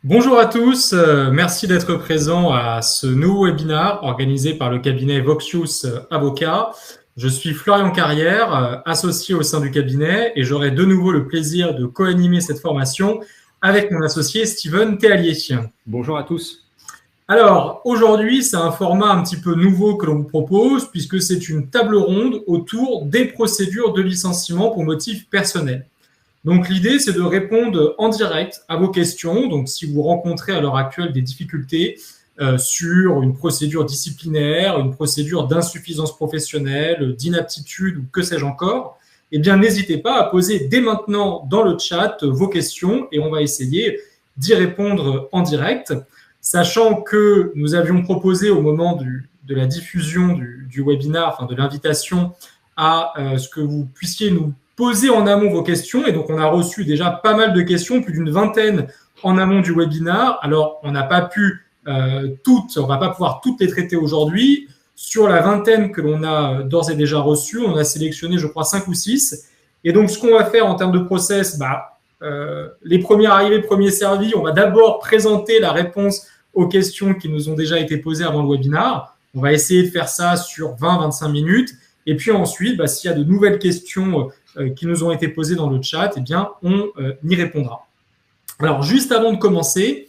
Bonjour à tous, merci d'être présents à ce nouveau webinaire organisé par le cabinet Voxius Avocat. Je suis Florian Carrière, associé au sein du cabinet, et j'aurai de nouveau le plaisir de co-animer cette formation avec mon associé Steven Théallier. Bonjour à tous. Alors, aujourd'hui, c'est un format un petit peu nouveau que l'on vous propose puisque c'est une table ronde autour des procédures de licenciement pour motifs personnels. Donc l'idée, c'est de répondre en direct à vos questions. Donc si vous rencontrez à l'heure actuelle des difficultés sur une procédure disciplinaire, une procédure d'insuffisance professionnelle, d'inaptitude ou que sais-je encore, eh bien n'hésitez pas à poser dès maintenant dans le chat vos questions et on va essayer d'y répondre en direct, sachant que nous avions proposé au moment de la diffusion du webinaire, enfin de l'invitation, à ce que vous puissiez nous poser en amont vos questions. Et donc, on a reçu déjà pas mal de questions, plus d'une vingtaine en amont du webinaire. Alors, on n'a pas pu toutes, on va pas pouvoir toutes les traiter aujourd'hui. Sur la vingtaine que l'on a d'ores et déjà reçues, on a sélectionné, je crois, 5 ou 6. Et donc, ce qu'on va faire en termes de process, les premiers arrivés, premiers servis, on va d'abord présenter la réponse aux questions qui nous ont déjà été posées avant le webinaire. On va essayer de faire ça sur 20-25 minutes. Et puis ensuite, s'il y a de nouvelles questions qui nous ont été posées dans le chat, eh bien, on y répondra. Alors, juste avant de commencer,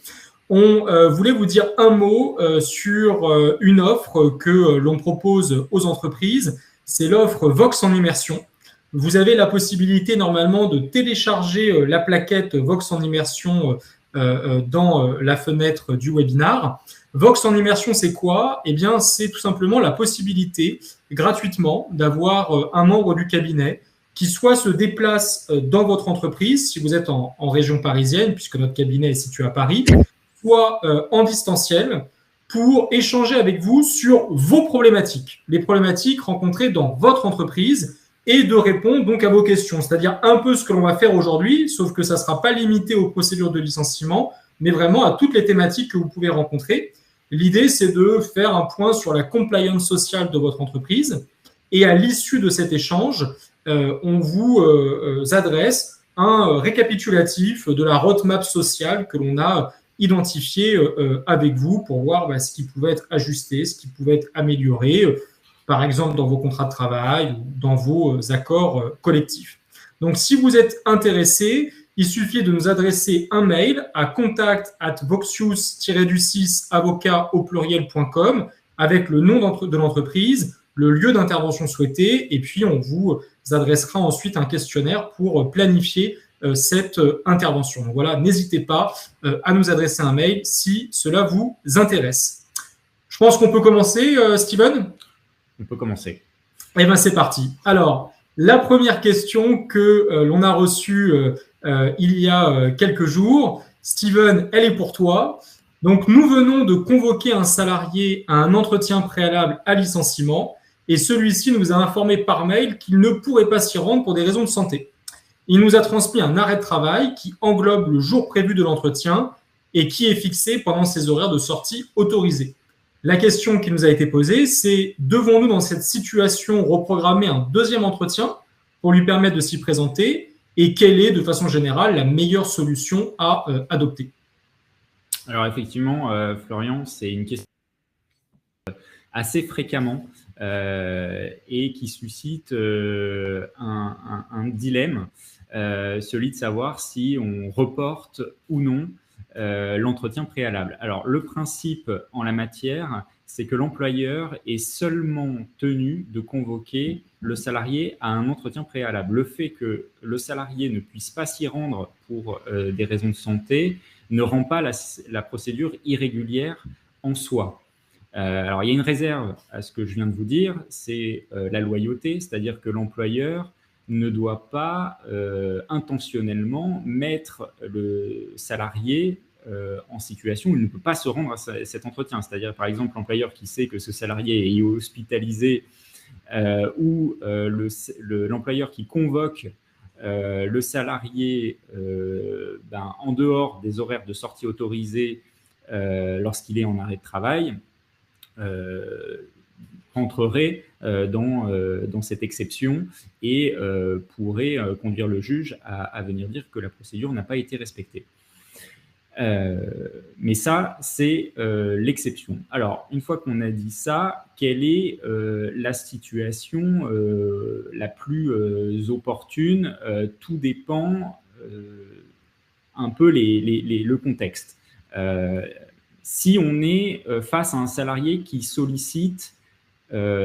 on voulait vous dire un mot sur une offre que l'on propose aux entreprises. C'est l'offre Vox en immersion. Vous avez la possibilité normalement de télécharger la plaquette Vox en immersion dans la fenêtre du webinaire. Vox en immersion, c'est quoi? Eh bien, c'est tout simplement la possibilité gratuitement d'avoir un membre du cabinet qui soit se déplace dans votre entreprise, si vous êtes en région parisienne, puisque notre cabinet est situé à Paris, soit en distanciel, pour échanger avec vous sur vos problématiques, les problématiques rencontrées dans votre entreprise, et de répondre donc à vos questions. C'est-à-dire un peu ce que l'on va faire aujourd'hui, sauf que ça ne sera pas limité aux procédures de licenciement, mais vraiment à toutes les thématiques que vous pouvez rencontrer. L'idée, c'est de faire un point sur la compliance sociale de votre entreprise. Et à l'issue de cet échange, on vous adresse un récapitulatif de la roadmap sociale que l'on a identifié avec vous pour voir ce qui pouvait être ajusté, ce qui pouvait être amélioré, par exemple dans vos contrats de travail ou dans vos accords collectifs. Donc, si vous êtes intéressé, il suffit de nous adresser un mail à contact@voxius-avocat au pluriel.com avec le nom de l'entreprise, le lieu d'intervention souhaité, et puis on vous adressera ensuite un questionnaire pour planifier cette intervention. Donc voilà, n'hésitez pas à nous adresser un mail si cela vous intéresse. Je pense qu'on peut commencer, Steven. On peut commencer. Eh bien, c'est parti. Alors, la première question que l'on a reçue il y a quelques jours, Steven, elle est pour toi. Donc, nous venons de convoquer un salarié à un entretien préalable à licenciement et celui-ci nous a informé par mail qu'il ne pourrait pas s'y rendre pour des raisons de santé. Il nous a transmis un arrêt de travail qui englobe le jour prévu de l'entretien et qui est fixé pendant ses horaires de sortie autorisés. La question qui nous a été posée, c'est devons-nous dans cette situation reprogrammer un deuxième entretien pour lui permettre de s'y présenter et quelle est de façon générale la meilleure solution à adopter? Alors effectivement, Florian, c'est une question assez fréquemment et qui suscite un dilemme, celui de savoir si on reporte ou non l'entretien préalable. Alors, le principe en la matière, c'est que l'employeur est seulement tenu de convoquer le salarié à un entretien préalable. Le fait que le salarié ne puisse pas s'y rendre pour des raisons de santé ne rend pas la procédure irrégulière en soi. Alors, il y a une réserve à ce que je viens de vous dire, c'est la loyauté, c'est-à-dire que l'employeur ne doit pas intentionnellement mettre le salarié en situation où il ne peut pas se rendre à cet entretien. C'est-à-dire, par exemple, l'employeur qui sait que ce salarié est hospitalisé ou l'employeur qui convoque le salarié en dehors des horaires de sortie autorisés lorsqu'il est en arrêt de travail, entrerait dans cette exception et pourrait conduire le juge à venir dire que la procédure n'a pas été respectée. Mais ça, c'est l'exception. Alors, une fois qu'on a dit ça, quelle est la situation la plus opportune? Tout dépend un peu le contexte. Si on est face à un salarié qui sollicite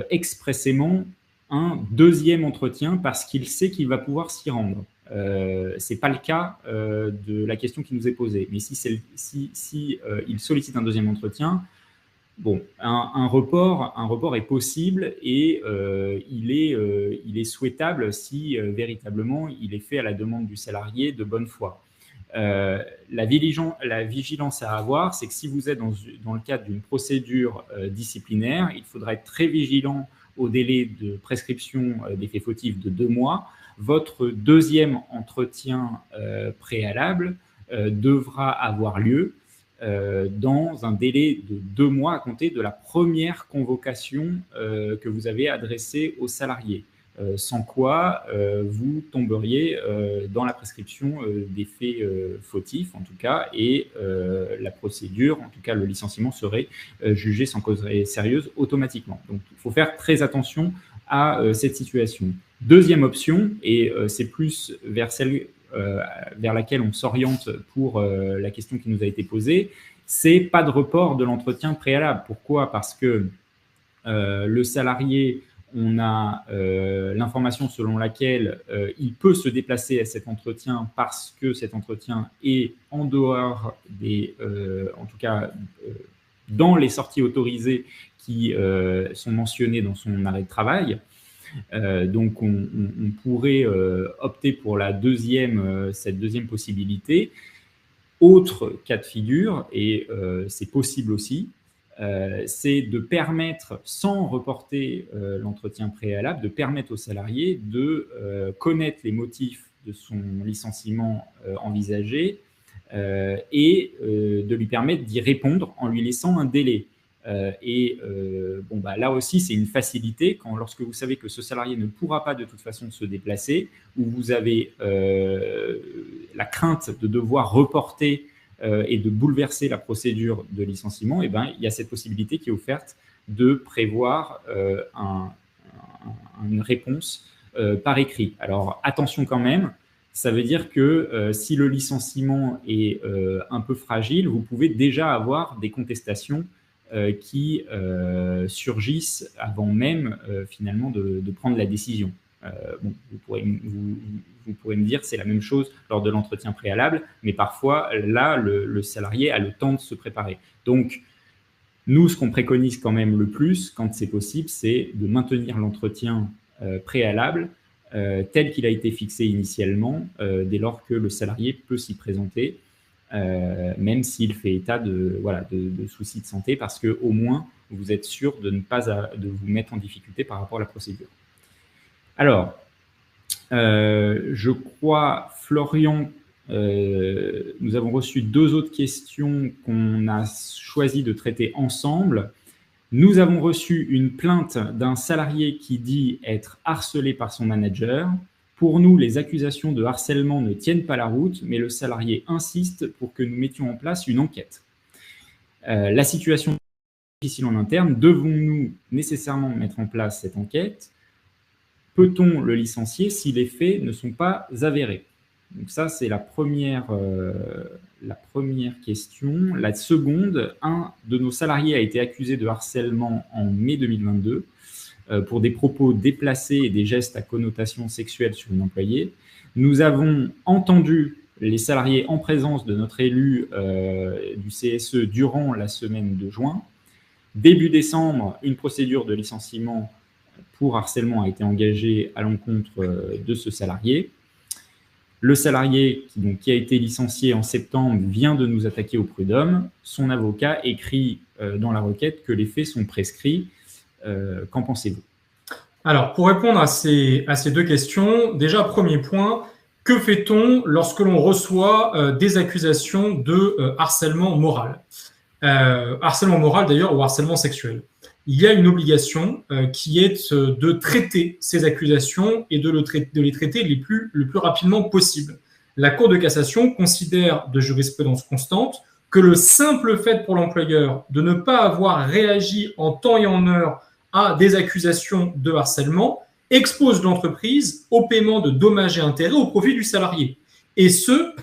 expressément un deuxième entretien parce qu'il sait qu'il va pouvoir s'y rendre. Ce n'est pas le cas de la question qui nous est posée. Mais si il sollicite un deuxième entretien, bon, un report est possible et il est souhaitable si véritablement il est fait à la demande du salarié de bonne foi. La vigilance à avoir, c'est que si vous êtes dans le cadre d'une procédure disciplinaire, il faudra être très vigilant au délai de prescription des faits fautifs de 2 mois. Votre deuxième entretien préalable devra avoir lieu dans un délai de 2 mois à compter de la première convocation que vous avez adressée au salarié. Sans quoi vous tomberiez dans la prescription des faits fautifs, en tout cas, et la procédure, en tout cas le licenciement, serait jugé sans cause sérieuse automatiquement. Donc, il faut faire très attention à cette situation. Deuxième option, et c'est plus vers celle vers laquelle on s'oriente pour la question qui nous a été posée, c'est pas de report de l'entretien préalable. Pourquoi? Parce que le salarié, on a l'information selon laquelle il peut se déplacer à cet entretien parce que cet entretien est en dehors en tout cas, dans les sorties autorisées qui sont mentionnées dans son arrêt de travail. Donc, on pourrait opter pour cette deuxième possibilité. Autre cas de figure, et c'est possible aussi, c'est de permettre, sans reporter l'entretien préalable, de permettre au salarié de connaître les motifs de son licenciement envisagé et de lui permettre d'y répondre en lui laissant un délai. Là aussi, c'est une facilité lorsque vous savez que ce salarié ne pourra pas de toute façon se déplacer, ou vous avez la crainte de devoir reporter et de bouleverser la procédure de licenciement, il y a cette possibilité qui est offerte de prévoir une réponse par écrit. Alors, attention quand même, ça veut dire que si le licenciement est un peu fragile, vous pouvez déjà avoir des contestations qui surgissent avant même finalement de prendre la décision. Vous pourrez me dire c'est la même chose lors de l'entretien préalable, mais parfois là le salarié a le temps de se préparer. Donc nous, ce qu'on préconise quand même le plus quand c'est possible, c'est de maintenir l'entretien préalable tel qu'il a été fixé initialement dès lors que le salarié peut s'y présenter, même s'il fait état de soucis de santé, parce qu'au moins vous êtes sûr de ne pas de vous mettre en difficulté par rapport à la procédure. Alors, je crois, Florian, nous avons reçu 2 autres questions qu'on a choisi de traiter ensemble. Nous avons reçu une plainte d'un salarié qui dit être harcelé par son manager. Pour nous, les accusations de harcèlement ne tiennent pas la route, mais le salarié insiste pour que nous mettions en place une enquête. La situation est difficile en interne. Devons-nous nécessairement mettre en place cette enquête? Peut-on le licencier si les faits ne sont pas avérés? Donc ça, c'est la première question. La seconde, un de nos salariés a été accusé de harcèlement en mai 2022 pour des propos déplacés et des gestes à connotation sexuelle sur une employée. Nous avons entendu les salariés en présence de notre élu du CSE durant la semaine de juin. Début décembre, une procédure de licenciement pour harcèlement a été engagée à l'encontre de ce salarié. Le salarié qui a été licencié en septembre vient de nous attaquer au prud'homme. Son avocat écrit dans la requête que les faits sont prescrits. Qu'en pensez-vous? Alors, pour répondre à ces 2 questions, déjà, premier point, que fait-on lorsque l'on reçoit des accusations de harcèlement moral? Harcèlement moral d'ailleurs ou harcèlement sexuel. Il y a une obligation qui est de traiter ces accusations et de les traiter le plus rapidement possible. La Cour de cassation considère de jurisprudence constante que le simple fait pour l'employeur de ne pas avoir réagi en temps et en heure à des accusations de harcèlement expose l'entreprise au paiement de dommages et intérêts au profit du salarié. Et ce,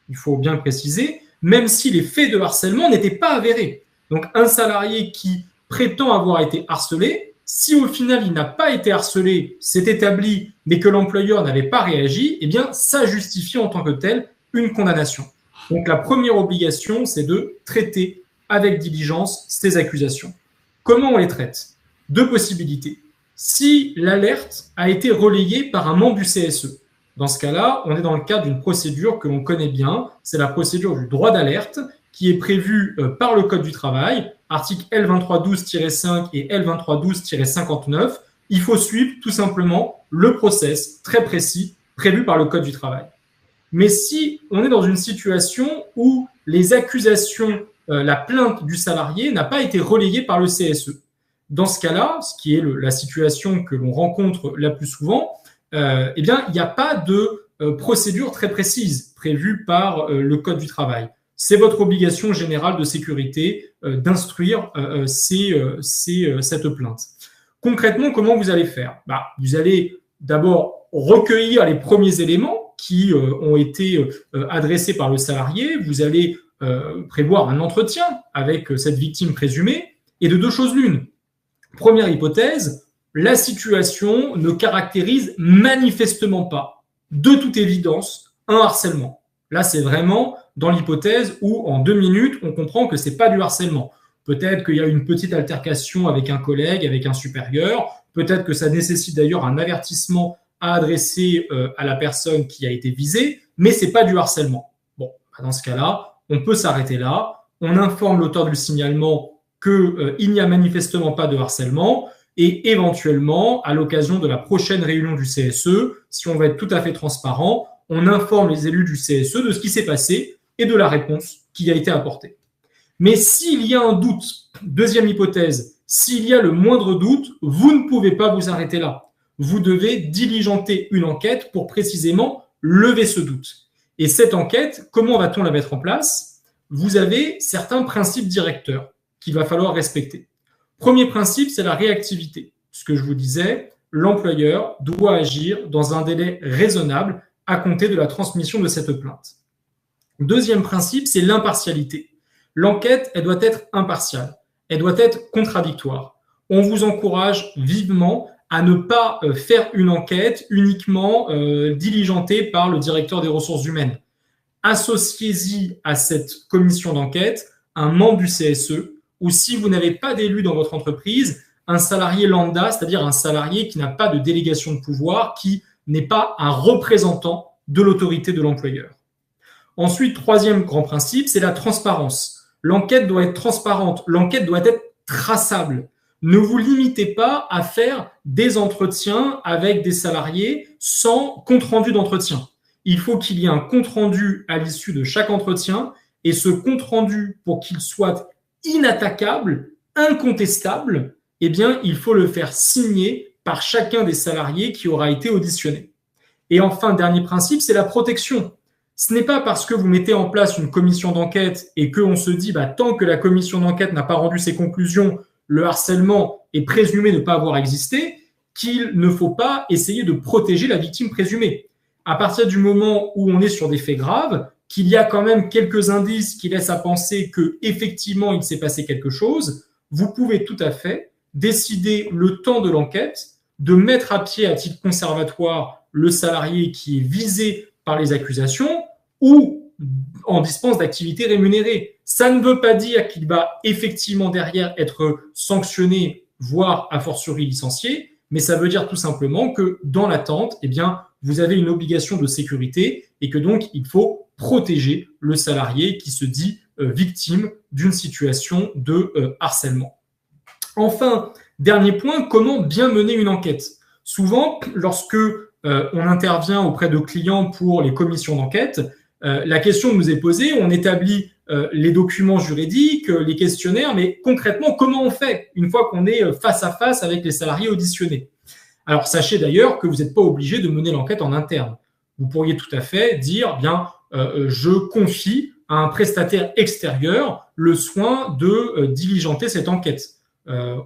il faut bien préciser, même si les faits de harcèlement n'étaient pas avérés. Donc un salarié qui prétend avoir été harcelé, si au final il n'a pas été harcelé, c'est établi, mais que l'employeur n'avait pas réagi, eh bien ça justifie en tant que tel une condamnation. Donc la première obligation, c'est de traiter avec diligence ces accusations. Comment on les traite? Deux possibilités. Si l'alerte a été relayée par un membre du CSE, dans ce cas-là, on est dans le cadre d'une procédure que l'on connaît bien, c'est la procédure du droit d'alerte qui est prévue par le Code du travail, article L2312-5 et L2312-59. Il faut suivre tout simplement le process très précis prévu par le Code du travail. Mais si on est dans une situation où les accusations, la plainte du salarié n'a pas été relayée par le CSE, dans ce cas-là, ce qui est la situation que l'on rencontre la plus souvent, eh bien, il n'y a pas de procédure très précise prévue par le Code du travail. C'est votre obligation générale de sécurité d'instruire cette plainte. Concrètement, comment vous allez faire? Vous allez d'abord recueillir les premiers éléments qui ont été adressés par le salarié. Vous allez prévoir un entretien avec cette victime présumée et de deux choses l'une. Première hypothèse, la situation ne caractérise manifestement pas, de toute évidence, un harcèlement. Là, c'est vraiment dans l'hypothèse où, en 2 minutes, on comprend que ce n'est pas du harcèlement. Peut-être qu'il y a une petite altercation avec un collègue, avec un supérieur. Peut-être que ça nécessite d'ailleurs un avertissement à adresser à la personne qui a été visée, mais ce n'est pas du harcèlement. Bon, dans ce cas-là, on peut s'arrêter là. On informe l'auteur du signalement qu'il n'y a manifestement pas de harcèlement et éventuellement, à l'occasion de la prochaine réunion du CSE, si on va être tout à fait transparent, on informe les élus du CSE de ce qui s'est passé et de la réponse qui a été apportée. Mais s'il y a un doute, deuxième hypothèse, s'il y a le moindre doute, vous ne pouvez pas vous arrêter là. Vous devez diligenter une enquête pour précisément lever ce doute. Et cette enquête, comment va-t-on la mettre en place? Vous avez certains principes directeurs qu'il va falloir respecter. Premier principe, c'est la réactivité. Ce que je vous disais, l'employeur doit agir dans un délai raisonnable à compter de la transmission de cette plainte. Deuxième principe, c'est l'impartialité. L'enquête, elle doit être impartiale, elle doit être contradictoire. On vous encourage vivement à ne pas faire une enquête uniquement diligentée par le directeur des ressources humaines. Associez-y à cette commission d'enquête un membre du CSE, ou si vous n'avez pas d'élu dans votre entreprise, un salarié lambda, c'est-à-dire un salarié qui n'a pas de délégation de pouvoir, qui n'est pas un représentant de l'autorité de l'employeur. Ensuite, troisième grand principe, c'est la transparence. L'enquête doit être transparente, l'enquête doit être traçable. Ne vous limitez pas à faire des entretiens avec des salariés sans compte-rendu d'entretien. Il faut qu'il y ait un compte-rendu à l'issue de chaque entretien et ce compte-rendu, pour qu'il soit inattaquable, incontestable, eh bien, il faut le faire signer par chacun des salariés qui aura été auditionné. Et enfin, dernier principe, c'est la protection. Ce n'est pas parce que vous mettez en place une commission d'enquête et qu'on se dit tant que la commission d'enquête n'a pas rendu ses conclusions, le harcèlement est présumé ne pas avoir existé, qu'il ne faut pas essayer de protéger la victime présumée. À partir du moment où on est sur des faits graves, qu'il y a quand même quelques indices qui laissent à penser qu'effectivement il s'est passé quelque chose, vous pouvez tout à fait décider le temps de l'enquête de mettre à pied à titre conservatoire le salarié qui est visé par les accusations ou en dispense d'activité rémunérée. Ça ne veut pas dire qu'il va effectivement derrière être sanctionné, voire a fortiori licencié, mais ça veut dire tout simplement que dans l'attente, eh bien, vous avez une obligation de sécurité et que donc il faut protéger le salarié qui se dit victime d'une situation de harcèlement. Enfin, dernier point, comment bien mener une enquête? Souvent, lorsque on intervient auprès de clients pour les commissions d'enquête, la question nous est posée, on établit les documents juridiques, les questionnaires, mais concrètement, comment on fait une fois qu'on est face à face avec les salariés auditionnés? Alors, sachez d'ailleurs que vous n'êtes pas obligé de mener l'enquête en interne. vous pourriez tout à fait dire, bien, je confie à un prestataire extérieur le soin de diligenter cette enquête.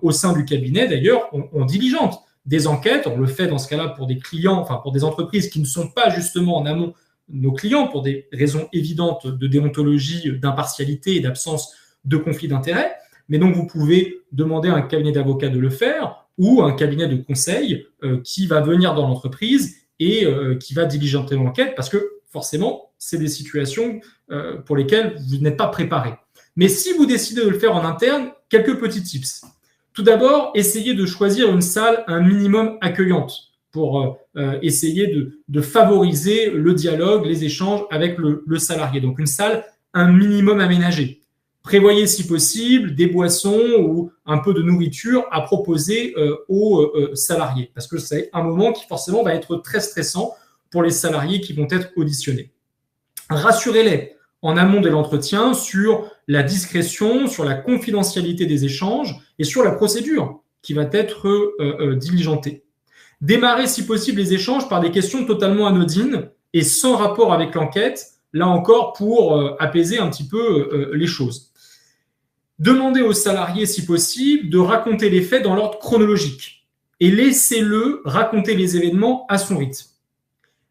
Au sein du cabinet, d'ailleurs, on diligente des enquêtes. On le fait dans ce cas-là pour des clients, enfin pour des entreprises qui ne sont pas justement en amont nos clients pour des raisons évidentes de déontologie, d'impartialité et d'absence de conflit d'intérêts. Mais donc, vous pouvez demander à un cabinet d'avocats de le faire ou un cabinet de conseil qui va venir dans l'entreprise et qui va diligenter l'enquête parce que forcément, c'est des situations pour lesquelles vous n'êtes pas préparé. Mais si vous décidez de le faire en interne, quelques petits tips. Tout d'abord, essayez de choisir une salle un minimum accueillante pour essayer de favoriser le dialogue, les échanges avec le salarié. Donc, une salle un minimum aménagée. Prévoyez, si possible, des boissons ou un peu de nourriture à proposer aux salariés, parce que c'est un moment qui, forcément, va être très stressant pour les salariés qui vont être auditionnés. Rassurez-les en amont de l'entretien sur la discrétion, sur la confidentialité des échanges et sur la procédure qui va être diligentée. Démarrez, si possible, les échanges par des questions totalement anodines et sans rapport avec l'enquête, là encore pour apaiser un petit peu les choses. Demandez aux salariés, si possible, de raconter les faits dans l'ordre chronologique et laissez-le raconter les événements à son rythme.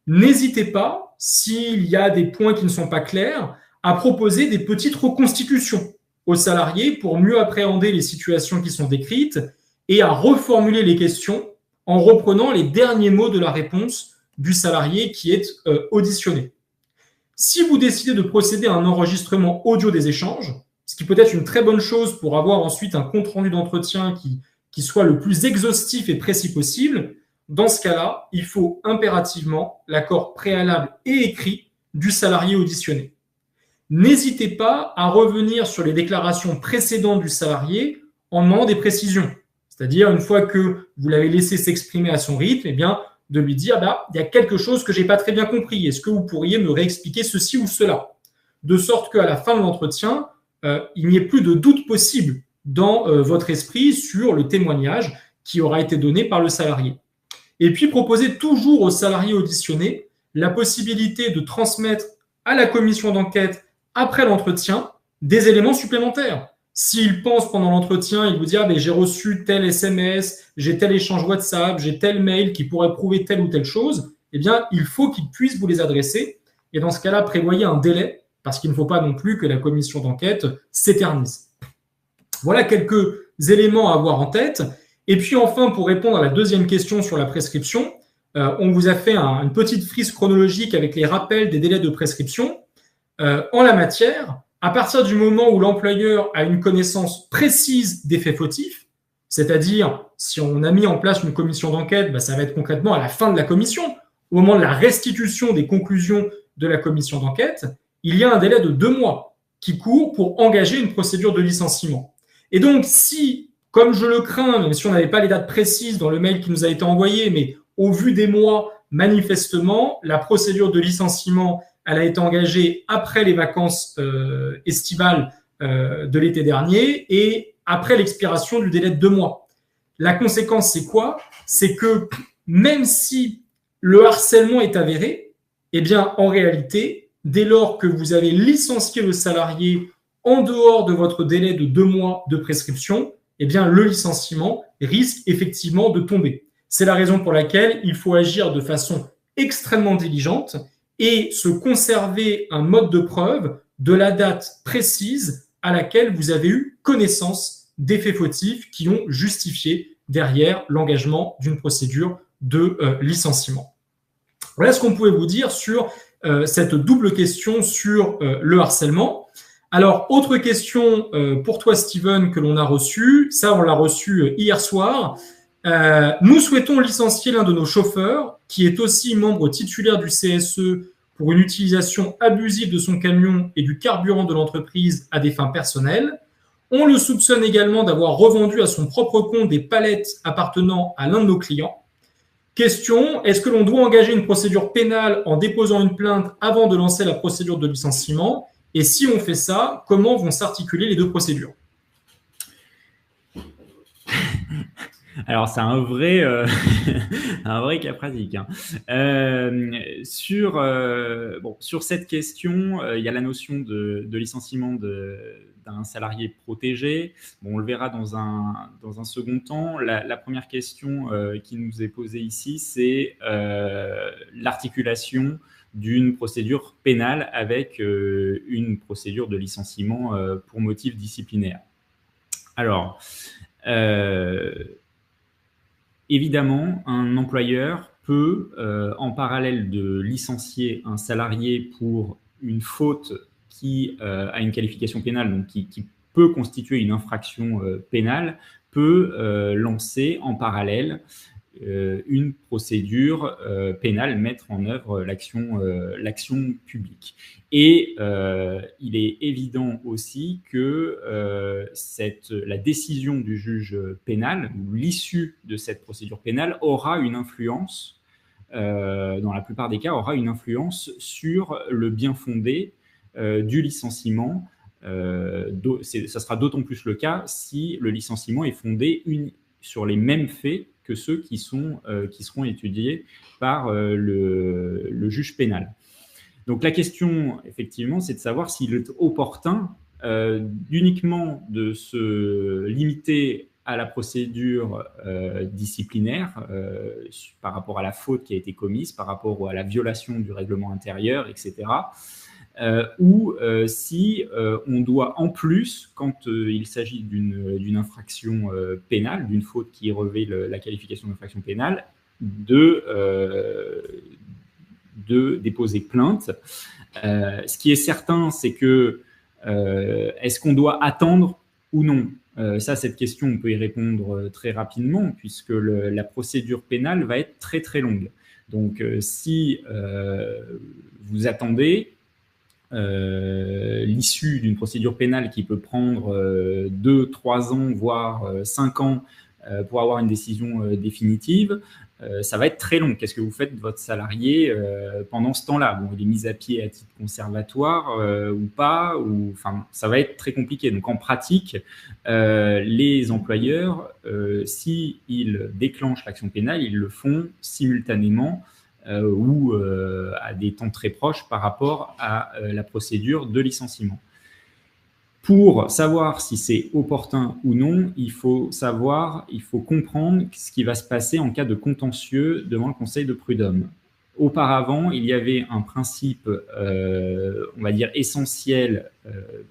N'hésitez pas, s'il y a des points qui ne sont pas clairs, à proposer des petites reconstitutions aux salariés pour mieux appréhender les situations qui sont décrites et à reformuler les questions en reprenant les derniers mots de la réponse du salarié qui est auditionné. Si vous décidez de procéder à un enregistrement audio des échanges, ce qui peut être une très bonne chose pour avoir ensuite un compte-rendu d'entretien qui soit le plus exhaustif et précis possible, dans ce cas-là, il faut impérativement l'accord préalable et écrit du salarié auditionné. N'hésitez pas à revenir sur les déclarations précédentes du salarié en demandant des précisions. C'est-à-dire, une fois que vous l'avez laissé s'exprimer à son rythme, eh bien, de lui dire il y a quelque chose que je n'ai pas très bien compris. Est-ce que vous pourriez me réexpliquer ceci ou cela? De sorte qu'à la fin de l'entretien, il n'y ait plus de doute possible dans votre esprit sur le témoignage qui aura été donné par le salarié. Et puis, proposez toujours aux salariés auditionnés la possibilité de transmettre à la commission d'enquête, après l'entretien, des éléments supplémentaires. S'il pense pendant l'entretien, il vous dit j'ai reçu tel SMS, j'ai tel échange WhatsApp, j'ai tel mail qui pourrait prouver telle ou telle chose, eh bien, il faut qu'il puisse vous les adresser. Et dans ce cas-là, prévoyez un délai, parce qu'il ne faut pas non plus que la commission d'enquête s'éternise. Voilà quelques éléments à avoir en tête. Et puis enfin, pour répondre à la deuxième question sur la prescription, on vous a fait une petite frise chronologique avec les rappels des délais de prescription. En la matière, à partir du moment où l'employeur a une connaissance précise des faits fautifs, c'est-à-dire si on a mis en place une commission d'enquête, ça va être concrètement à la fin de la commission, au moment de la restitution des conclusions de la commission d'enquête, il y a un délai de 2 mois qui court pour engager une procédure de licenciement. Et donc, si, comme je le crains, même si on n'avait pas les dates précises dans le mail qui nous a été envoyé, mais au vu des mois, manifestement, la procédure de licenciement, elle a été engagée après les vacances estivales de l'été dernier et après l'expiration du délai de 2 mois. La conséquence, c'est quoi? C'est que même si le harcèlement est avéré, eh bien, en réalité, dès lors que vous avez licencié le salarié en dehors de votre délai de 2 mois de prescription, eh bien, le licenciement risque effectivement de tomber. C'est la raison pour laquelle il faut agir de façon extrêmement diligente et se conserver un mode de preuve de la date précise à laquelle vous avez eu connaissance des faits fautifs qui ont justifié derrière l'engagement d'une procédure de licenciement. Voilà ce qu'on pouvait vous dire sur cette double question sur le harcèlement. Alors, autre question pour toi, Steven, que l'on a reçue. Ça, on l'a reçu hier soir. Nous souhaitons licencier l'un de nos chauffeurs, qui est aussi membre titulaire du CSE, pour une utilisation abusive de son camion et du carburant de l'entreprise à des fins personnelles. On le soupçonne également d'avoir revendu à son propre compte des palettes appartenant à l'un de nos clients. Question, est-ce que l'on doit engager une procédure pénale en déposant une plainte avant de lancer la procédure de licenciement? Et si on fait ça, comment vont s'articuler les deux procédures? Alors, c'est un vrai cas pratique, hein. Sur cette question, il y a la notion de licenciement d'un salarié protégé. Bon, on le verra dans un second temps. La première question qui nous est posée ici, c'est l'articulation d'une procédure pénale avec une procédure de licenciement pour motif disciplinaire. Alors, évidemment, un employeur peut, en parallèle de licencier un salarié pour une faute qui a une qualification pénale, donc qui peut constituer une infraction pénale, peut lancer en parallèle une procédure pénale, mettre en œuvre l'action publique. Et il est évident aussi que la décision du juge pénal, ou l'issue de cette procédure pénale, aura une influence, dans la plupart des cas, aura une influence sur le bien fondé du licenciement. Ça sera d'autant plus le cas si le licenciement est fondé sur les mêmes faits que ceux qui seront étudiés par le juge pénal. Donc la question, effectivement, c'est de savoir s'il est opportun uniquement de se limiter à la procédure disciplinaire par rapport à la faute qui a été commise, par rapport à la violation du règlement intérieur, etc. Ou si on doit en plus, quand il s'agit d'une infraction pénale, d'une faute qui revêt la qualification d'infraction pénale, de déposer plainte. Ce qui est certain, c'est que est-ce qu'on doit attendre ou non? Ça, cette question, on peut y répondre très rapidement, puisque la procédure pénale va être très très longue. Donc, si vous attendez l'issue d'une procédure pénale qui peut prendre 2, 3 ans, voire 5 ans pour avoir une décision définitive, ça va être très long. Qu'est-ce que vous faites de votre salarié pendant ce temps-là? Bon, il est mis à pied à titre conservatoire ou pas, enfin, ça va être très compliqué. Donc, en pratique, les employeurs, s'ils déclenchent l'action pénale, ils le font simultanément ou à des temps très proches par rapport à la procédure de licenciement. Pour savoir si c'est opportun ou non, il faut comprendre ce qui va se passer en cas de contentieux devant le Conseil de prud'homme. Auparavant, il y avait un principe, on va dire, essentiel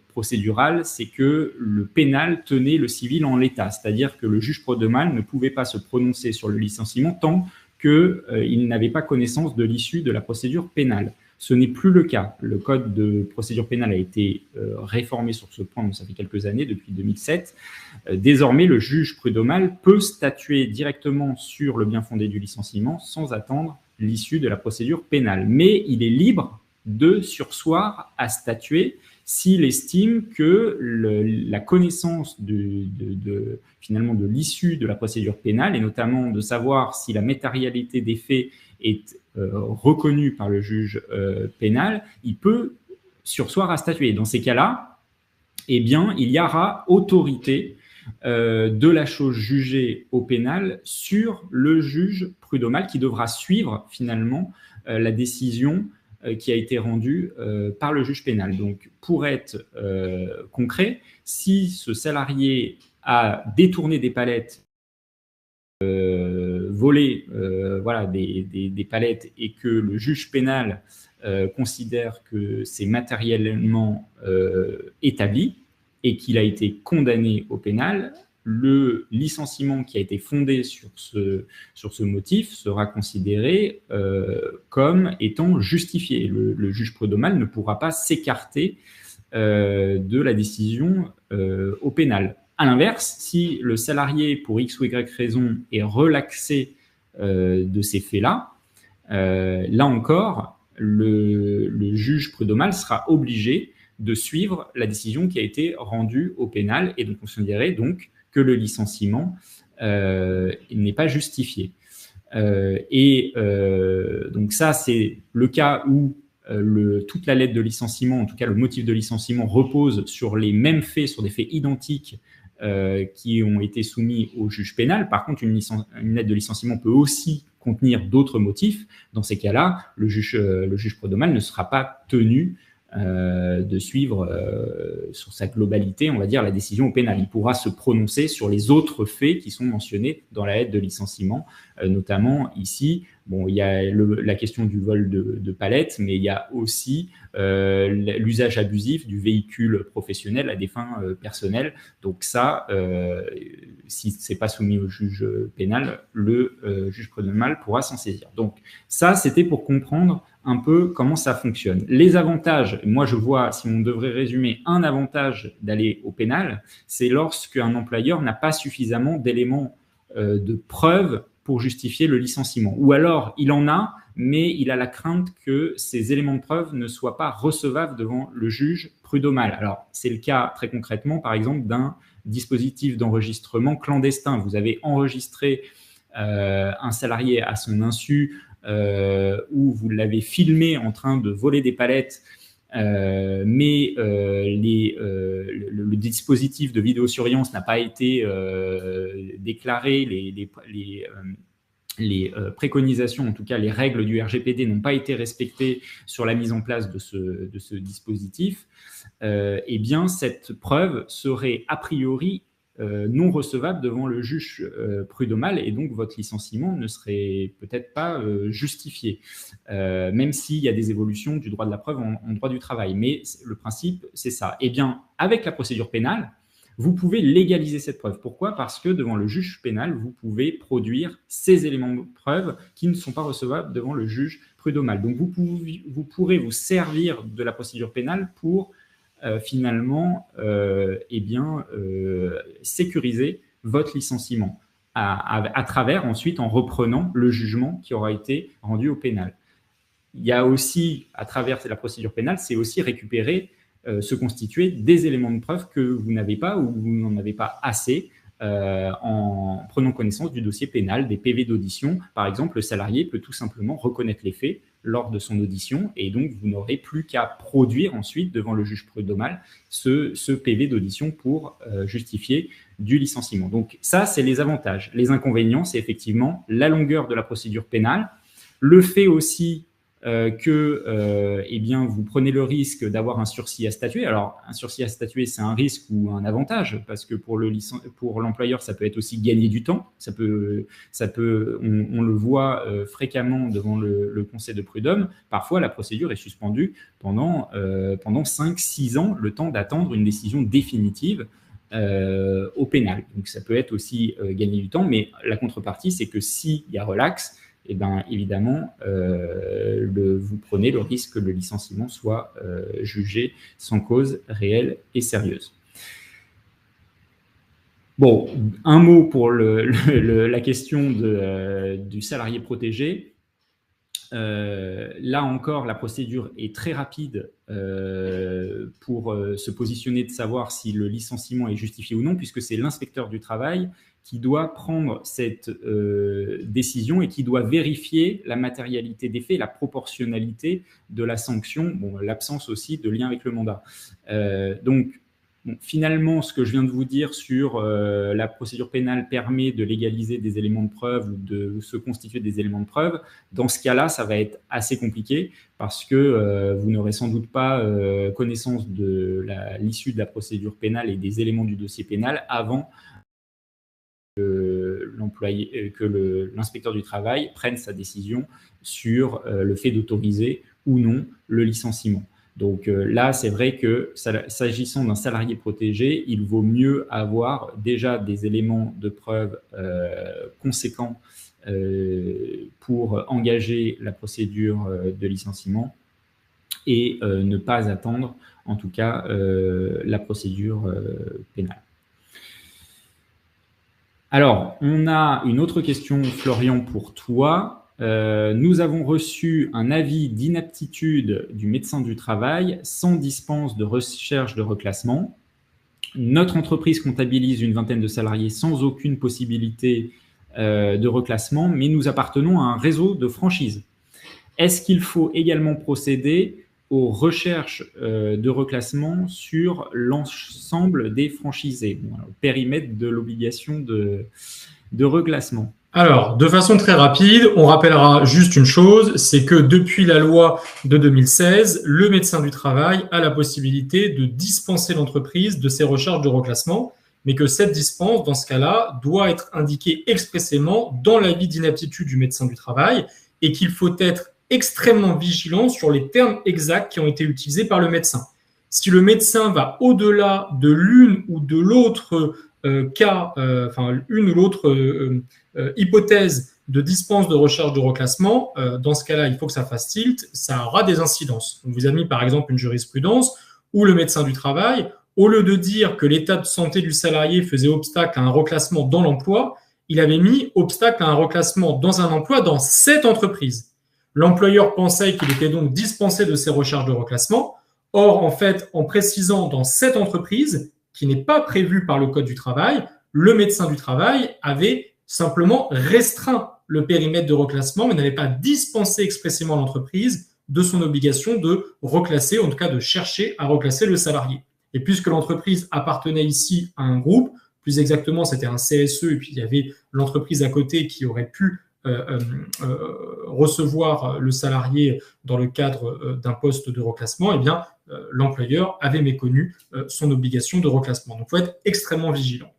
procédural, c'est que le pénal tenait le civil en l'état, c'est-à-dire que le juge prud'homal ne pouvait pas se prononcer sur le licenciement tant qu'il n'avait pas connaissance de l'issue de la procédure pénale. Ce n'est plus le cas. Le code de procédure pénale a été réformé sur ce point, donc ça fait quelques années, depuis 2007. Désormais, le juge prud'homal peut statuer directement sur le bien fondé du licenciement sans attendre l'issue de la procédure pénale. Mais il est libre de surseoir à statuer s'il estime que la connaissance finalement de l'issue de la procédure pénale, et notamment de savoir si la matérialité des faits est reconnue par le juge pénal, il peut surseoir à statuer. Dans ces cas-là, eh bien, il y aura autorité de la chose jugée au pénal sur le juge prud'homal qui devra suivre finalement la décision qui a été rendue par le juge pénal. Donc, pour être concret, si ce salarié a détourné des palettes, volé voilà, des palettes et que le juge pénal considère que c'est matériellement établi et qu'il a été condamné au pénal, le licenciement qui a été fondé sur ce motif sera considéré comme étant justifié. Le juge prud'homal ne pourra pas s'écarter de la décision au pénal. À l'inverse, si le salarié, pour X ou Y raison, est relaxé de ces faits-là, là encore, le juge prud'homal sera obligé de suivre la décision qui a été rendue au pénal et de considérer donc que le licenciement n'est pas justifié. Donc ça, c'est le cas où toute la lettre de licenciement, en tout cas le motif de licenciement, repose sur les mêmes faits, sur des faits identiques qui ont été soumis au juge pénal. Par contre, une lettre de licenciement peut aussi contenir d'autres motifs. Dans ces cas-là, le juge prud'homal ne sera pas tenu de suivre sur sa globalité, on va dire, la décision au pénal. Il pourra se prononcer sur les autres faits qui sont mentionnés dans la lettre de licenciement, notamment ici. Bon, il y a la question du vol de palettes, mais il y a aussi l'usage abusif du véhicule professionnel à des fins personnelles. Donc ça, si c'est pas soumis au juge pénal, le juge prud'homal pourra s'en saisir. Donc ça, c'était pour comprendre un peu comment ça fonctionne. Les avantages, moi je vois, si on devrait résumer un avantage d'aller au pénal, c'est lorsque un employeur n'a pas suffisamment d'éléments de preuve pour justifier le licenciement. Ou alors, il en a, mais il a la crainte que ces éléments de preuve ne soient pas recevables devant le juge prud'homal. Alors, c'est le cas très concrètement, par exemple, d'un dispositif d'enregistrement clandestin. Vous avez enregistré un salarié à son insu où vous l'avez filmé en train de voler des palettes, mais le dispositif de vidéosurveillance n'a pas été déclaré, les préconisations, en tout cas les règles du RGPD n'ont pas été respectées sur la mise en place de ce dispositif, eh bien cette preuve serait a priori non recevable devant le juge prud'homal et donc votre licenciement ne serait peut-être pas justifié, même s'il y a des évolutions du droit de la preuve en droit du travail. Mais le principe, c'est ça. Eh bien, avec la procédure pénale, vous pouvez légaliser cette preuve. Pourquoi ? Parce que devant le juge pénal, vous pouvez produire ces éléments de preuve qui ne sont pas recevables devant le juge prud'homal. Donc, vous pourrez vous servir de la procédure pénale pour finalement sécuriser votre licenciement à travers ensuite en reprenant le jugement qui aura été rendu au pénal. Il y a aussi, à travers la procédure pénale, c'est aussi récupérer, se constituer des éléments de preuve que vous n'avez pas ou vous n'en avez pas assez en prenant connaissance du dossier pénal, des PV d'audition. Par exemple, le salarié peut tout simplement reconnaître les faits lors de son audition et donc vous n'aurez plus qu'à produire ensuite devant le juge prud'homal ce PV d'audition pour justifier du licenciement. Donc ça, c'est les avantages. Les inconvénients, c'est effectivement la longueur de la procédure pénale, le fait aussi vous prenez le risque d'avoir un sursis à statuer. Alors, un sursis à statuer, c'est un risque ou un avantage, parce que pour l'employeur, ça peut être aussi gagner du temps. On le voit fréquemment devant le conseil de prud'homme. Parfois, la procédure est suspendue pendant 5-6 ans, le temps d'attendre une décision définitive au pénal. Donc, ça peut être aussi gagner du temps, mais la contrepartie, c'est que s'il y a relax, eh bien, évidemment, vous prenez le risque que le licenciement soit jugé sans cause réelle et sérieuse. Bon, un mot pour la question du salarié protégé. Là encore, la procédure est très rapide pour se positionner de savoir si le licenciement est justifié ou non, puisque c'est l'inspecteur du travail qui doit prendre cette décision et qui doit vérifier la matérialité des faits, la proportionnalité de la sanction, l'absence aussi de lien avec le mandat. Donc, finalement, ce que je viens de vous dire sur la procédure pénale permet de légaliser des éléments de preuve ou de se constituer des éléments de preuve. Dans ce cas-là, ça va être assez compliqué parce que vous n'aurez sans doute pas connaissance de l'issue de la procédure pénale et des éléments du dossier pénal avant que l'inspecteur du travail prenne sa décision sur le fait d'autoriser ou non le licenciement. Donc là, c'est vrai que s'agissant d'un salarié protégé, il vaut mieux avoir déjà des éléments de preuve conséquents pour engager la procédure de licenciement et ne pas attendre, en tout cas, la procédure pénale. Alors, on a une autre question, Florian, pour toi. Nous avons reçu un avis d'inaptitude du médecin du travail sans dispense de recherche de reclassement. Notre entreprise comptabilise une vingtaine de salariés sans aucune possibilité de reclassement, mais nous appartenons à un réseau de franchise. Est-ce qu'il faut également procéder aux recherches de reclassement sur l'ensemble des franchisés, au périmètre de l'obligation de reclassement. Alors, de façon très rapide, on rappellera juste une chose, c'est que depuis la loi de 2016, le médecin du travail a la possibilité de dispenser l'entreprise de ses recherches de reclassement, mais que cette dispense, dans ce cas-là, doit être indiquée expressément dans l'avis d'inaptitude du médecin du travail et qu'il faut être extrêmement vigilant sur les termes exacts qui ont été utilisés par le médecin. Si le médecin va au-delà de l'une ou de l'autre une ou l'autre hypothèse de dispense de recherche de reclassement, dans ce cas-là, il faut que ça fasse tilt, ça aura des incidences. On vous a mis par exemple une jurisprudence où le médecin du travail, au lieu de dire que l'état de santé du salarié faisait obstacle à un reclassement dans l'emploi, il avait mis obstacle à un reclassement dans un emploi dans cette entreprise. L'employeur pensait qu'il était donc dispensé de ses recherches de reclassement. Or, en fait, en précisant dans cette entreprise, qui n'est pas prévue par le Code du travail, le médecin du travail avait simplement restreint le périmètre de reclassement, mais n'avait pas dispensé expressément l'entreprise de son obligation de reclasser, en tout cas de chercher à reclasser le salarié. Et puisque l'entreprise appartenait ici à un groupe, plus exactement c'était un CSE, et puis il y avait l'entreprise à côté qui aurait pu recevoir le salarié dans le cadre d'un poste de reclassement, eh bien, l'employeur avait méconnu son obligation de reclassement. Donc, il faut être extrêmement vigilant.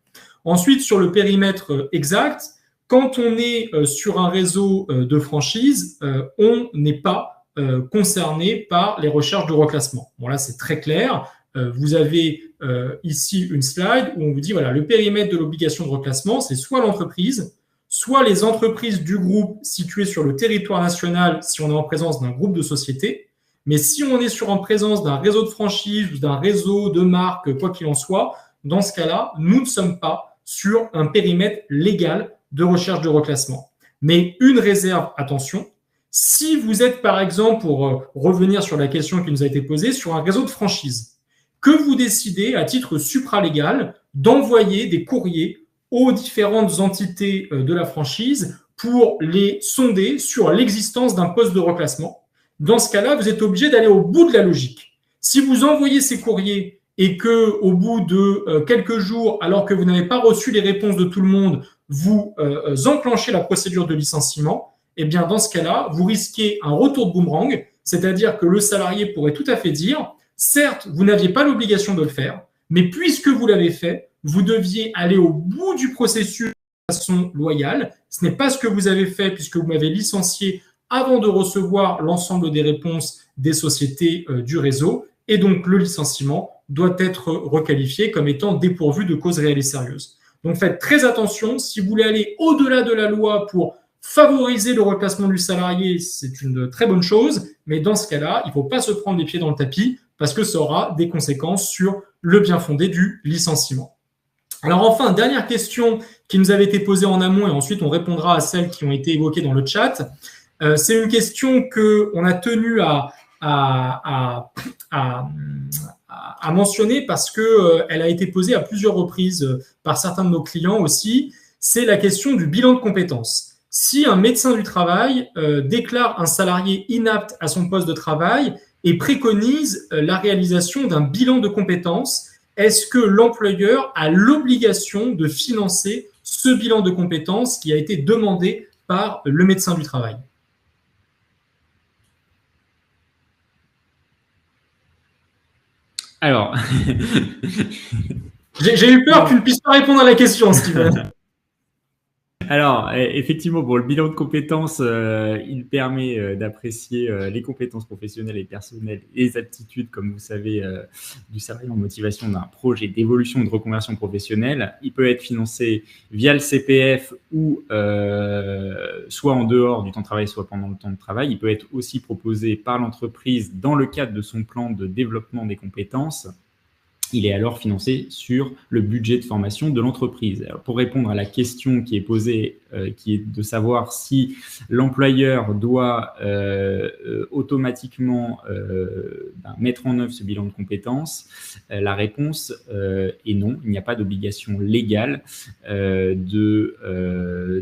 Ensuite, sur le périmètre exact, quand on est sur un réseau de franchise, on n'est pas concerné par les recherches de reclassement. Bon, là, c'est très clair. Vous avez ici une slide où on vous dit, voilà, le périmètre de l'obligation de reclassement, c'est soit l'entreprise, soit les entreprises du groupe situées sur le territoire national si on est en présence d'un groupe de sociétés. Mais si on est en présence d'un réseau de franchise ou d'un réseau de marques, quoi qu'il en soit, dans ce cas-là, nous ne sommes pas sur un périmètre légal de recherche de reclassement. Mais une réserve, attention, si vous êtes par exemple, pour revenir sur la question qui nous a été posée, sur un réseau de franchise, que vous décidez à titre supralégal d'envoyer des courriers aux différentes entités de la franchise pour les sonder sur l'existence d'un poste de reclassement. Dans ce cas-là, vous êtes obligé d'aller au bout de la logique. Si vous envoyez ces courriers et que, au bout de quelques jours, alors que vous n'avez pas reçu les réponses de tout le monde, vous enclenchez la procédure de licenciement, eh bien, dans ce cas-là, vous risquez un retour de boomerang, c'est-à-dire que le salarié pourrait tout à fait dire, certes, vous n'aviez pas l'obligation de le faire, mais puisque vous l'avez fait, vous deviez aller au bout du processus de façon loyale. Ce n'est pas ce que vous avez fait puisque vous m'avez licencié avant de recevoir l'ensemble des réponses des sociétés du réseau. Et donc, le licenciement doit être requalifié comme étant dépourvu de cause réelle et sérieuse. Donc, faites très attention. Si vous voulez aller au-delà de la loi pour favoriser le reclassement du salarié, c'est une très bonne chose. Mais dans ce cas-là, il ne faut pas se prendre les pieds dans le tapis parce que ça aura des conséquences sur le bien fondé du licenciement. Alors enfin, dernière question qui nous avait été posée en amont et ensuite on répondra à celles qui ont été évoquées dans le chat. C'est une question qu'on a tenu à mentionner parce qu'elle a été posée à plusieurs reprises par certains de nos clients aussi. C'est la question du bilan de compétences. Si un médecin du travail déclare un salarié inapte à son poste de travail et préconise la réalisation d'un bilan de compétences, est-ce que l'employeur a l'obligation de financer ce bilan de compétences qui a été demandé par le médecin du travail? Alors, j'ai eu peur que tu ne puisses pas répondre à la question, Steven. Alors, effectivement, bon, le bilan de compétences, il permet d'apprécier les compétences professionnelles et personnelles et les aptitudes, comme vous savez, du salarié en motivation d'un projet d'évolution ou de reconversion professionnelle. Il peut être financé via le CPF ou soit en dehors du temps de travail, soit pendant le temps de travail. Il peut être aussi proposé par l'entreprise dans le cadre de son plan de développement des compétences. Il est alors financé sur le budget de formation de l'entreprise. Alors, pour répondre à la question qui est posée qui est de savoir si l'employeur doit automatiquement mettre en œuvre ce bilan de compétences. La réponse est non. Il n'y a pas d'obligation légale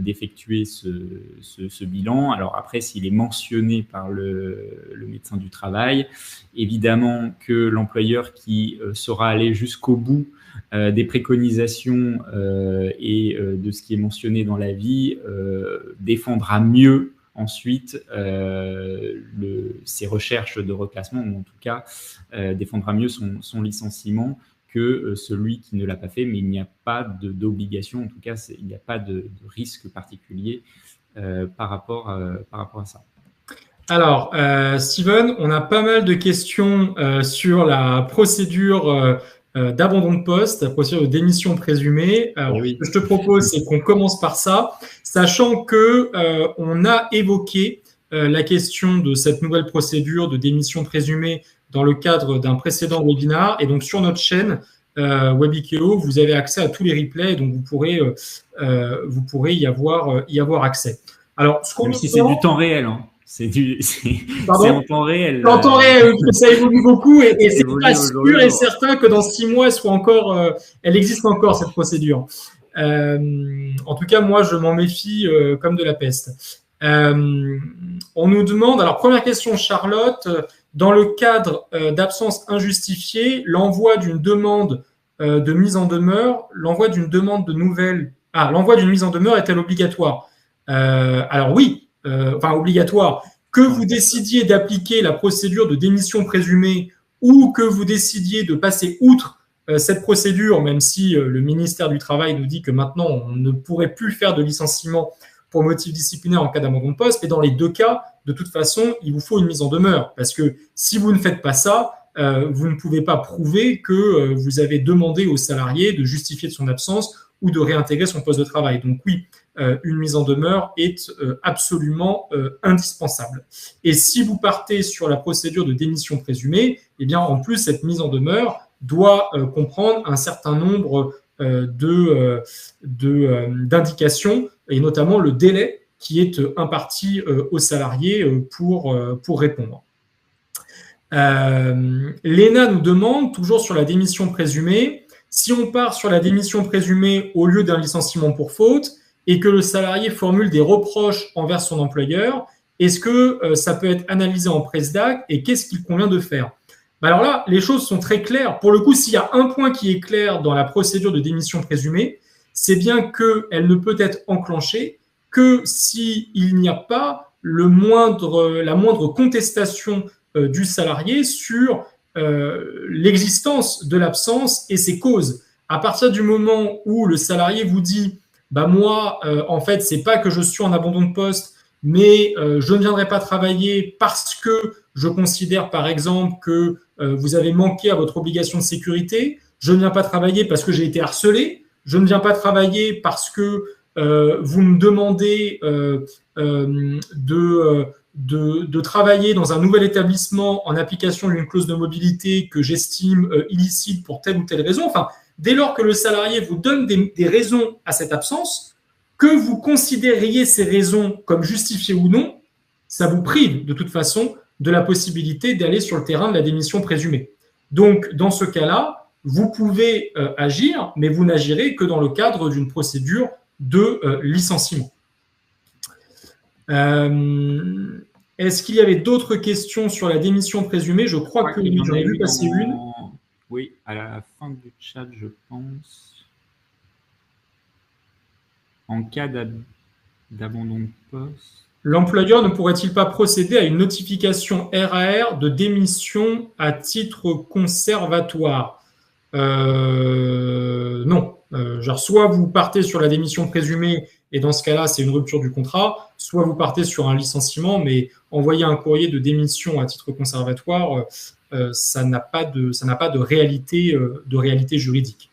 d'effectuer ce bilan. Alors après, s'il est mentionné par le médecin du travail, évidemment que l'employeur qui saura aller jusqu'au bout des préconisations et de ce qui est mentionné dans l'avis défendra mieux ensuite ses recherches de reclassement, ou en tout cas défendra mieux son licenciement que celui qui ne l'a pas fait, mais il n'y a pas d'obligation, en tout cas il n'y a pas de risque particulier par rapport à ça. Alors, Steven, on a pas mal de questions sur la procédure d'abandon de poste, la procédure de démission présumée. Alors, oui. Ce que je te propose, c'est qu'on commence par ça, sachant que on a évoqué la question de cette nouvelle procédure de démission présumée dans le cadre d'un précédent webinar. Et donc, sur notre chaîne Webikeo, vous avez accès à tous les replays, donc vous pourrez y avoir accès. Alors, même si c'est du temps réel, hein. C'est en temps réel. En temps réel, ça évolue beaucoup et c'est pas sûr et certain que dans 6 mois, elle existe encore, cette procédure. En tout cas, moi, je m'en méfie comme de la peste. On nous demande, alors première question, Charlotte, dans le cadre d'absence injustifiée, l'envoi d'une demande de mise en demeure, l'envoi d'une mise en demeure est-elle obligatoire? Alors oui. Obligatoire, que vous décidiez d'appliquer la procédure de démission présumée ou que vous décidiez de passer outre cette procédure, même si le ministère du Travail nous dit que maintenant, on ne pourrait plus faire de licenciement pour motif disciplinaire en cas d'abandon de poste. Et dans les 2 cas, de toute façon, il vous faut une mise en demeure. Parce que si vous ne faites pas ça, vous ne pouvez pas prouver que vous avez demandé au salarié de justifier de son absence ou de réintégrer son poste de travail. Donc oui, une mise en demeure est absolument indispensable. Et si vous partez sur la procédure de démission présumée, eh bien, en plus, cette mise en demeure doit comprendre un certain nombre d'indications, et notamment le délai qui est imparti aux salariés pour répondre. Léna nous demande, toujours sur la démission présumée, si on part sur la démission présumée au lieu d'un licenciement pour faute, et que le salarié formule des reproches envers son employeur, est-ce que ça peut être analysé en presdac et qu'est-ce qu'il convient de faire? Alors là, les choses sont très claires. Pour le coup, s'il y a un point qui est clair dans la procédure de démission présumée, c'est bien qu'elle ne peut être enclenchée que s'il n'y a pas la moindre contestation du salarié sur l'existence de l'absence et ses causes. À partir du moment où le salarié vous dit moi, en fait, c'est pas que je suis en abandon de poste, mais je ne viendrai pas travailler parce que je considère, par exemple, que vous avez manqué à votre obligation de sécurité. Je ne viens pas travailler parce que j'ai été harcelé. Je ne viens pas travailler parce que vous me demandez de travailler dans un nouvel établissement en application d'une clause de mobilité que j'estime illicite pour telle ou telle raison. Enfin, dès lors que le salarié vous donne des raisons à cette absence, que vous considériez ces raisons comme justifiées ou non, ça vous prive de toute façon de la possibilité d'aller sur le terrain de la démission présumée. Donc, dans ce cas-là, vous pouvez agir, mais vous n'agirez que dans le cadre d'une procédure de licenciement. Est-ce qu'il y avait d'autres questions sur la démission présumée? Je crois que j'en ai vu passer une. Oui, à la fin du chat, je pense. En cas d'abandon de poste. L'employeur ne pourrait-il pas procéder à une notification RAR de démission à titre conservatoire? Non. Genre, soit vous partez sur la démission présumée, et dans ce cas-là, c'est une rupture du contrat, soit vous partez sur un licenciement, mais envoyer un courrier de démission à titre conservatoire, ça n'a pas de réalité juridique.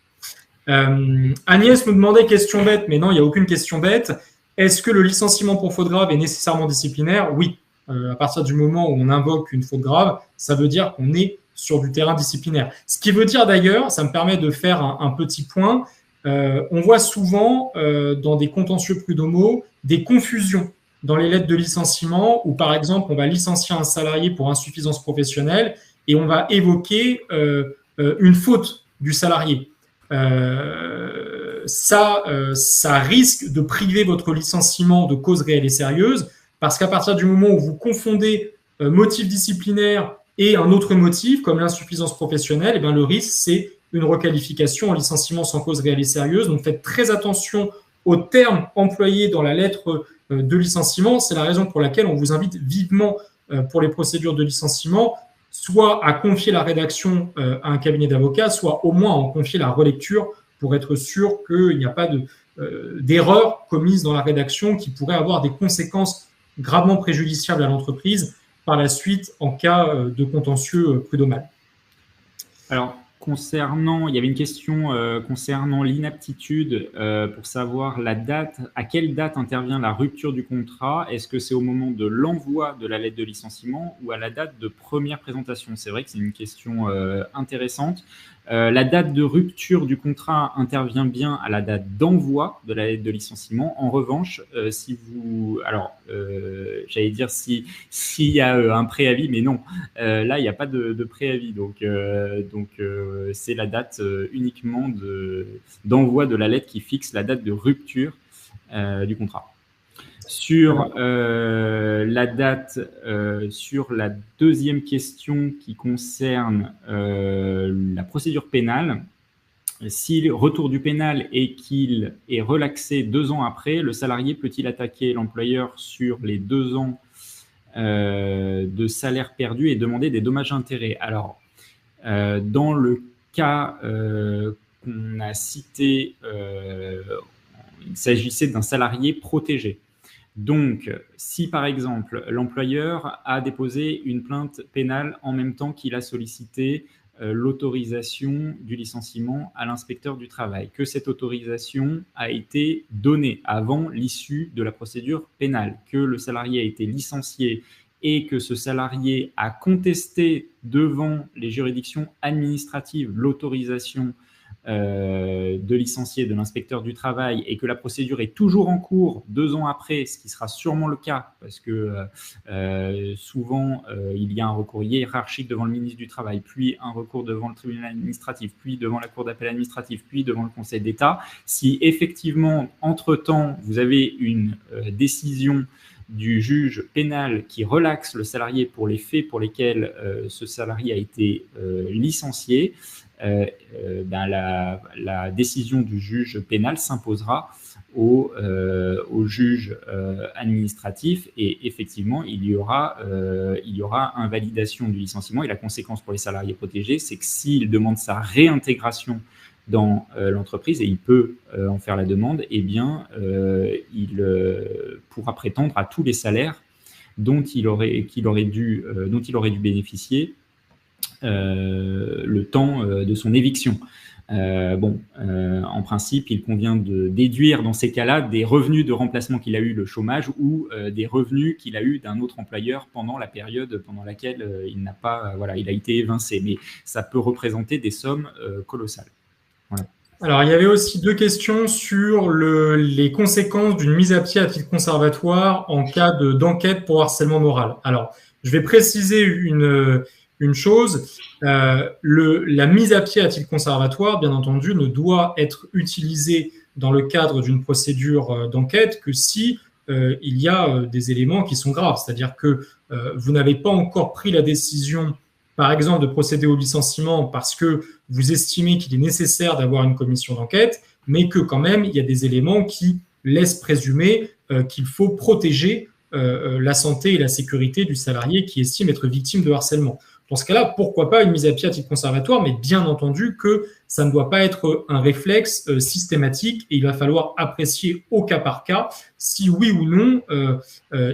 Agnès nous demandait question bête, mais non, il n'y a aucune question bête. Est-ce que le licenciement pour faute grave est nécessairement disciplinaire? Oui. À partir du moment où on invoque une faute grave, ça veut dire qu'on est sur du terrain disciplinaire. Ce qui veut dire d'ailleurs, ça me permet de faire un petit point, on voit souvent dans des contentieux prud'homaux des confusions dans les lettres de licenciement où, par exemple, on va licencier un salarié pour insuffisance professionnelle et on va évoquer une faute du salarié. Ça risque de priver votre licenciement de cause réelle et sérieuse parce qu'à partir du moment où vous confondez motif disciplinaire et un autre motif, comme l'insuffisance professionnelle, eh bien, le risque, c'est une requalification en licenciement sans cause réelle et sérieuse. Donc, faites très attention aux termes employés dans la lettre de licenciement. C'est la raison pour laquelle on vous invite vivement pour les procédures de licenciement, soit à confier la rédaction à un cabinet d'avocats, soit au moins à en confier la relecture pour être sûr qu'il n'y a pas d'erreur commise dans la rédaction qui pourrait avoir des conséquences gravement préjudiciables à l'entreprise par la suite en cas de contentieux prud'homal. Alors, il y avait une question concernant l'inaptitude pour savoir à quelle date intervient la rupture du contrat. Est-ce que c'est au moment de l'envoi de la lettre de licenciement ou à la date de première présentation? C'est vrai que c'est une question intéressante. La date de rupture du contrat intervient bien à la date d'envoi de la lettre de licenciement. En revanche, j'allais dire s'il y a un préavis, mais non, là il n'y a pas de préavis, donc c'est la date uniquement d'envoi de la lettre qui fixe la date de rupture du contrat. Sur la date, sur la deuxième question qui concerne la procédure pénale, si le retour du pénal est qu'il est relaxé 2 ans après, le salarié peut-il attaquer l'employeur sur les 2 ans de salaire perdu et demander des dommages et intérêts? Alors, dans le cas qu'on a cité, il s'agissait d'un salarié protégé. Donc, si par exemple l'employeur a déposé une plainte pénale en même temps qu'il a sollicité l'autorisation du licenciement à l'inspecteur du travail, que cette autorisation a été donnée avant l'issue de la procédure pénale, que le salarié a été licencié et que ce salarié a contesté devant les juridictions administratives l'autorisation de licencier de l'inspecteur du travail et que la procédure est toujours en cours 2 ans après, ce qui sera sûrement le cas parce que souvent il y a un recours hiérarchique devant le ministre du Travail, puis un recours devant le tribunal administratif, puis devant la cour d'appel administratif, puis devant le Conseil d'État. Si effectivement, entre-temps, vous avez une décision du juge pénal qui relaxe le salarié pour les faits pour lesquels ce salarié a été licencié, la décision du juge pénal s'imposera au juge administratif et effectivement, il y aura invalidation du licenciement et la conséquence pour les salariés protégés, c'est que s'il demande sa réintégration dans l'entreprise et il peut en faire la demande, eh bien, il pourra prétendre à tous les salaires dont il aurait dû bénéficier le temps de son éviction. En principe, il convient de déduire dans ces cas-là des revenus de remplacement qu'il a eu le chômage ou des revenus qu'il a eu d'un autre employeur pendant la période pendant laquelle il a été évincé. Mais ça peut représenter des sommes colossales. Voilà. Alors, il y avait aussi 2 questions sur les conséquences d'une mise à pied à titre conservatoire en cas d'enquête pour harcèlement moral. Alors, je vais préciser une chose, la mise à pied à titre conservatoire, bien entendu, ne doit être utilisée dans le cadre d'une procédure d'enquête que si il y a des éléments qui sont graves. C'est-à-dire que vous n'avez pas encore pris la décision, par exemple, de procéder au licenciement parce que vous estimez qu'il est nécessaire d'avoir une commission d'enquête, mais que quand même, il y a des éléments qui laissent présumer qu'il faut protéger la santé et la sécurité du salarié qui estime être victime de harcèlement. Dans ce cas-là, pourquoi pas une mise à pied à titre conservatoire, mais bien entendu que ça ne doit pas être un réflexe systématique et il va falloir apprécier au cas par cas si oui ou non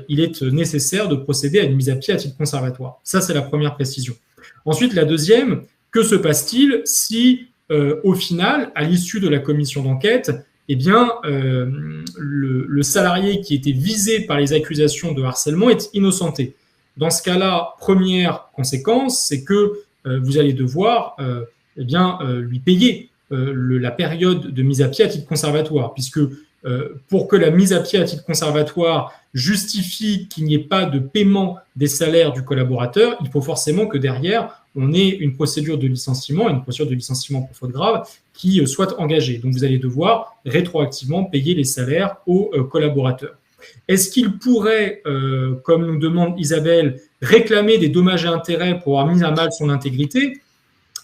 il est nécessaire de procéder à une mise à pied à titre conservatoire. Ça, c'est la première précision. Ensuite, la deuxième, que se passe-t-il si, au final, à l'issue de la commission d'enquête, eh bien, le salarié qui était visé par les accusations de harcèlement est innocenté? Dans ce cas-là, première conséquence, c'est que vous allez devoir lui payer la période de mise à pied à titre conservatoire, puisque pour que la mise à pied à titre conservatoire justifie qu'il n'y ait pas de paiement des salaires du collaborateur, il faut forcément que derrière, on ait une procédure de licenciement pour faute grave qui soit engagée. Donc, vous allez devoir rétroactivement payer les salaires aux collaborateurs. Est-ce qu'il pourrait, comme nous demande Isabelle, réclamer des dommages et intérêts pour avoir mis à mal son intégrité?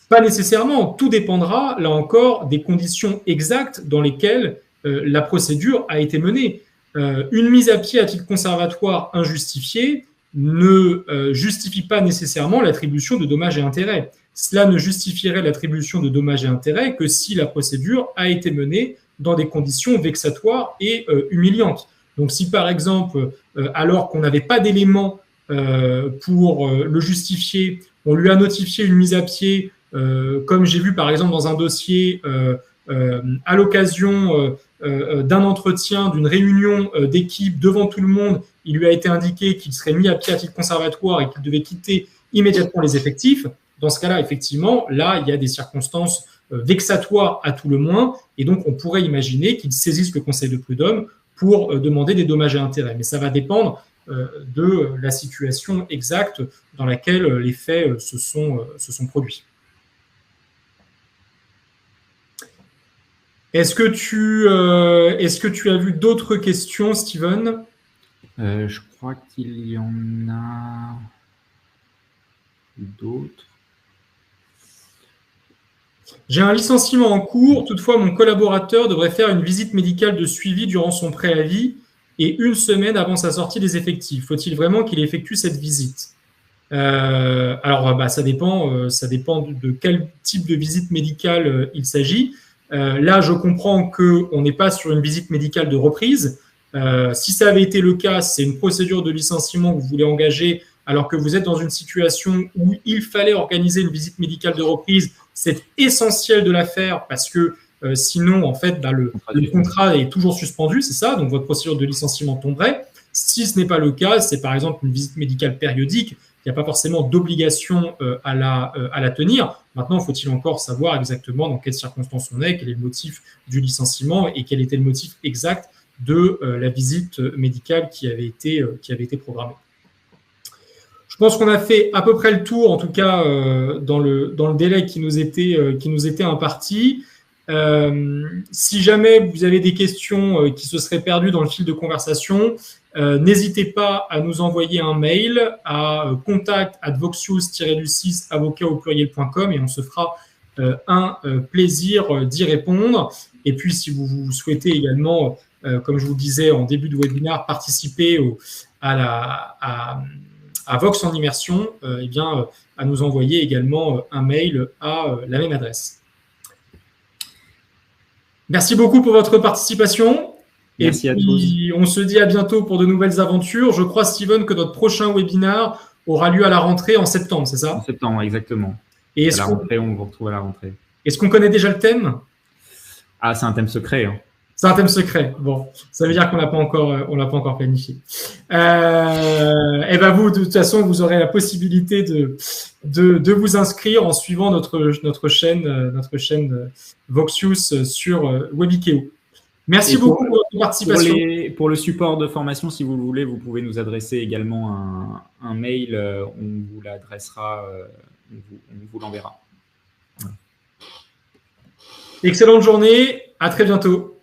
Pas nécessairement. Tout dépendra, là encore, des conditions exactes dans lesquelles la procédure a été menée. Une mise à pied à titre conservatoire injustifiée ne justifie pas nécessairement l'attribution de dommages et intérêts. Cela ne justifierait l'attribution de dommages et intérêts que si la procédure a été menée dans des conditions vexatoires et humiliantes. Donc si par exemple, alors qu'on n'avait pas d'éléments pour le justifier, on lui a notifié une mise à pied, comme j'ai vu par exemple dans un dossier à l'occasion d'un entretien, d'une réunion d'équipe devant tout le monde, il lui a été indiqué qu'il serait mis à pied à titre conservatoire et qu'il devait quitter immédiatement les effectifs. Dans ce cas-là, effectivement, là, il y a des circonstances vexatoires à tout le moins, et donc on pourrait imaginer qu'il saisisse le Conseil de prud'homme pour demander des dommages et intérêts. Mais ça va dépendre de la situation exacte dans laquelle les faits se sont produits. Est-ce que tu as vu d'autres questions, Steven? Je crois qu'il y en a d'autres. J'ai un licenciement en cours. Toutefois, mon collaborateur devrait faire une visite médicale de suivi durant son préavis et 1 semaine avant sa sortie des effectifs. Faut-il vraiment qu'il effectue cette visite? Alors, ça dépend de quel type de visite médicale il s'agit. Là, je comprends qu'on n'est pas sur une visite médicale de reprise. Si ça avait été le cas, c'est une procédure de licenciement que vous voulez engager alors que vous êtes dans une situation où il fallait organiser une visite médicale de reprise. C'est essentiel de la faire parce que sinon, en fait, le contrat est toujours suspendu, c'est ça. Donc, votre procédure de licenciement tomberait. Si ce n'est pas le cas, c'est par exemple une visite médicale périodique. Il n'y a pas forcément d'obligation à la tenir. Maintenant, faut-il encore savoir exactement dans quelles circonstances on est, quel est le motif du licenciement et quel était le motif exact de la visite médicale qui avait été programmée. Je pense qu'on a fait à peu près le tour, en tout cas dans le délai qui nous était imparti. Si jamais vous avez des questions qui se seraient perdues dans le fil de conversation, n'hésitez pas à nous envoyer un mail à contact@voxius-du6avocat.com et on se fera un plaisir d'y répondre. Et puis, si vous souhaitez également, comme je vous disais en début de webinaire, participer à Vox en immersion, à nous envoyer également un mail à la même adresse. Merci beaucoup pour votre participation. Merci à tous. On se dit à bientôt pour de nouvelles aventures. Je crois, Steven, que notre prochain webinaire aura lieu à la rentrée en septembre, c'est ça? En septembre, exactement. Et on vous retrouve à la rentrée. Est-ce qu'on connaît déjà le thème? Ah, c'est un thème secret. Hein. C'est un thème secret. Bon, ça veut dire qu'on l'a pas encore planifié. Et vous, de toute façon, vous aurez la possibilité de vous inscrire en suivant notre chaîne Voxius sur Webikeo. Merci beaucoup pour votre participation. Pour le support de formation, si vous le voulez, vous pouvez nous adresser également un mail. On vous l'adressera, on vous l'enverra. Excellente journée. À très bientôt.